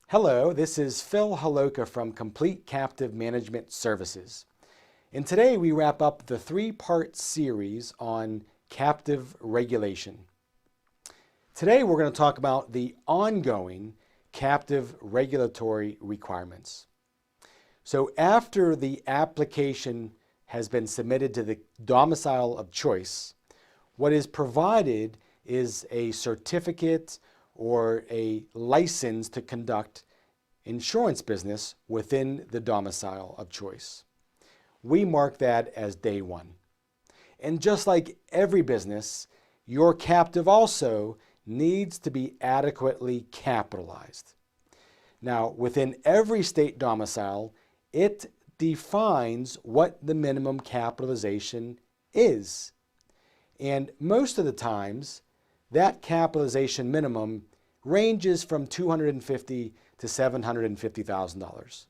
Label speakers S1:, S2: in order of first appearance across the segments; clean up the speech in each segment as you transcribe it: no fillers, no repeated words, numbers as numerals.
S1: Hello, this is Phil Haloka from Complete Captive Management Services. And today we wrap up the three-part series on captive regulation. Today we're going to talk about the ongoing captive regulatory requirements. So after the application has been submitted to the domicile of choice, what is provided is a certificate or a license to conduct insurance business within the domicile of choice. We mark that as day one. And just like every business, your captive also needs to be adequately capitalized. Now, within every state domicile, it defines what the minimum capitalization is. And most of the times, that capitalization minimum ranges from $250,000 to $750,000.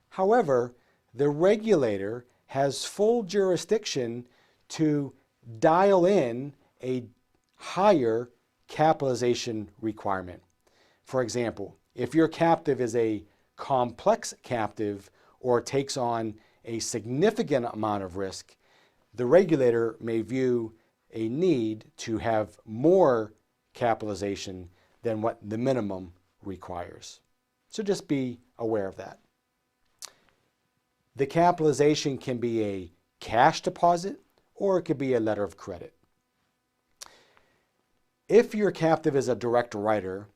S1: However, the regulator has full jurisdiction to dial in a higher capitalization requirement. For example, if your captive is a complex captive or takes on a significant amount of risk, the regulator may view a need to have more capitalization than what the minimum requires. So just be aware of that. The capitalization can be a cash deposit or it could be a letter of credit. If your captive is a direct writer,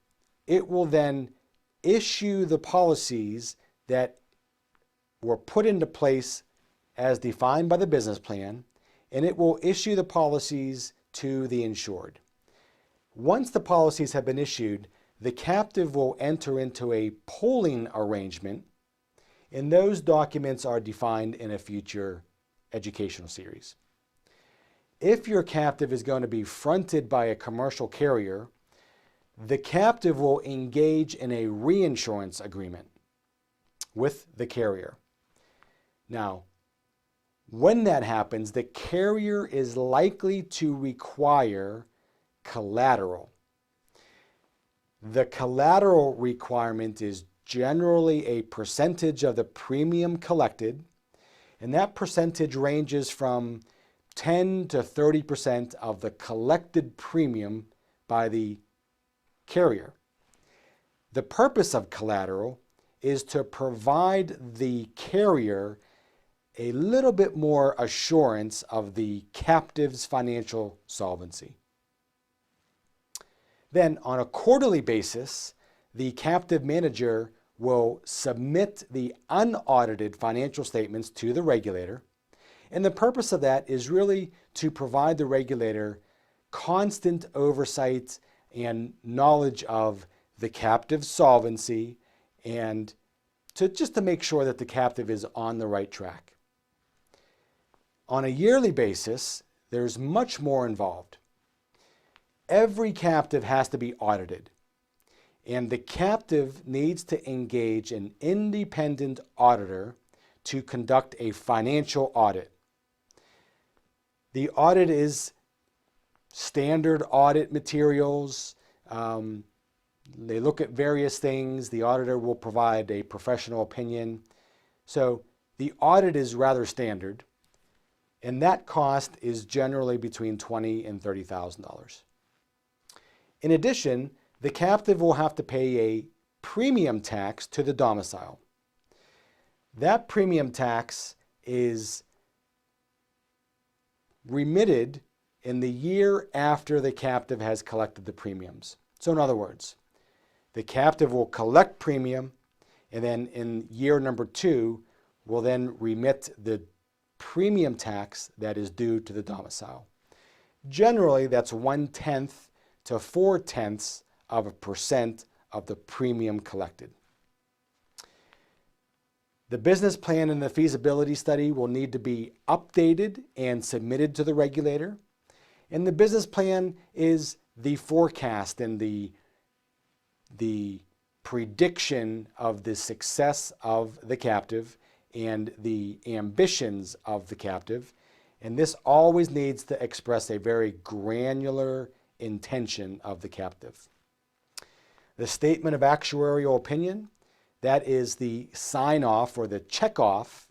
S1: it will then issue the policies that were put into place as defined by the business plan, and it will issue the policies to the insured. Once the policies have been issued, the captive will enter into a pooling arrangement, and those documents are defined in a future educational series. If your captive is going to be fronted by a commercial carrier, the captive will engage in a reinsurance agreement with the carrier. Now, when that happens, the carrier is likely to require collateral. The collateral requirement is generally a percentage of the premium collected, and that percentage ranges from 10 to 30% of the collected premium by the carrier. The purpose of collateral is to provide the carrier a little bit more assurance of the captive's financial solvency. Then, on a quarterly basis, the captive manager will submit the unaudited financial statements to the regulator. And the purpose of that is really to provide the regulator constant oversight and knowledge of the captive's solvency and just to make sure that the captive is on the right track. On a yearly basis, there's much more involved. Every captive has to be audited, and the captive needs to engage an independent auditor to conduct a financial audit. The audit is standard audit materials. They look at various things. The auditor will provide a professional opinion. So the audit is rather standard, and that cost is generally between $20,000 and $30,000. In addition, the captive will have to pay a premium tax to the domicile. That premium tax is remitted in the year after the captive has collected the premiums. So in other words, the captive will collect premium, and then in year number 2 will then remit the premium tax that is due to the domicile. Generally, that's 1/10 to 0.4% of the premium collected. The business plan and the feasibility study will need to be updated and submitted to the regulator. And the business plan is the forecast and the prediction of the success of the captive and the ambitions of the captive. And this always needs to express a very granular intention of the captive. The statement of actuarial opinion, that is the sign-off or the check-off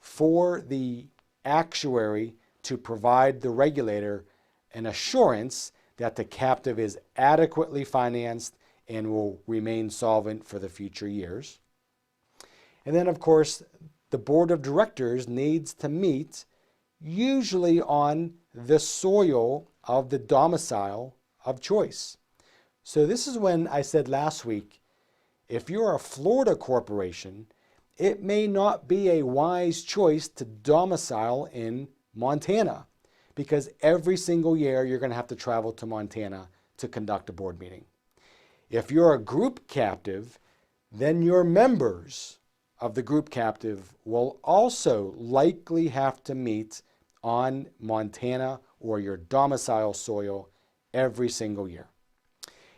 S1: for the actuary to provide the regulator an assurance that the captive is adequately financed and will remain solvent for the future years. And then, of course, the board of directors needs to meet usually on the soil of the domicile of choice. So this is when I said last week, if you're a Florida corporation, it may not be a wise choice to domicile in Montana, because every single year you're going to have to travel to Montana to conduct a board meeting. If you're a group captive, then your members of the group captive will also likely have to meet on Montana or your domicile soil every single year.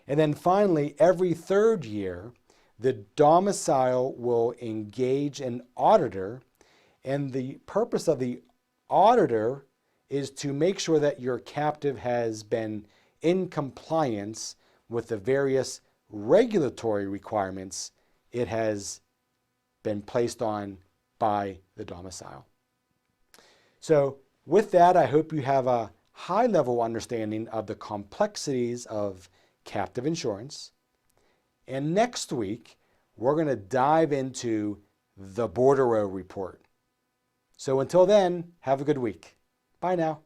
S1: And then finally, every third year, the domicile will engage an auditor, and the purpose of the auditor is to make sure that your captive has been in compliance with the various regulatory requirements it has been placed on by the domicile. So with that, I hope you have a high-level understanding of the complexities of captive insurance. And next week, we're going to dive into the bordereau report. So until then, have a good week. Bye now.